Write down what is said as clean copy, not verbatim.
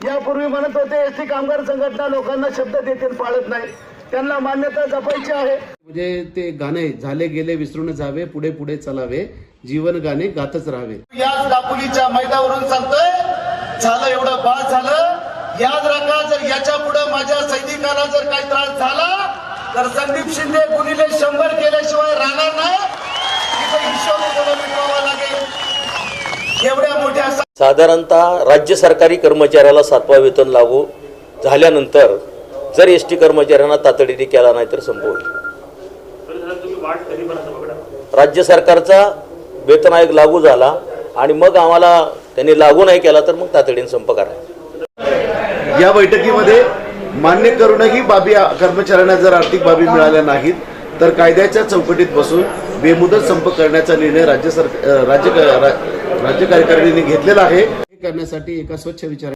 यापूर्वी म्हणत होते एसटी कामगार संघटना लोकांना शब्द देतील पाळत नाही, त्यांना मान्यता जपायची आहे। म्हणजे ते गाणे झाले गेले विसरून जावे, पुढे पुढे चलावे, जीवन गाणे गातच राहावे। याच दापोलीच्या मैदानावरून सांगतोय, झालं एवढं बास झालं। याद राखा, जर याच्या पुढे माझ्या सैनिकांना जर काही त्रास झाला तर संदीप शिंदे गुणिले 100 केल्याशिवाय राहणार नाही। तिथे हिशोब मिटवावा लागेल। एवढ्या मोठ्या साधारणतः राज्य सरकारी कर्मचाऱ्याला 7वा वेतन लागू झाल्यानंतर जर एसटी कर्मचाऱ्यांना तातडीने केला नाही तर संप होईल। राज्य सरकारचा वेतन आयोग लागू झाला आणि मग आम्हाला त्यांनी लागू नाही केला तर मग तातडीने संप करायचा। या बैठकीमध्ये मान्य करूनही बाबी कर्मचाऱ्यांना जर आर्थिक बाबी मिळाल्या नाहीत तर कायद्याच्या चौकटीत बसून बेमुदत संप करण्याचा निर्णय राज्य कार्यकारिणीने घेतलेला आहे। करण्यासाठी एका स्वच्छ विचार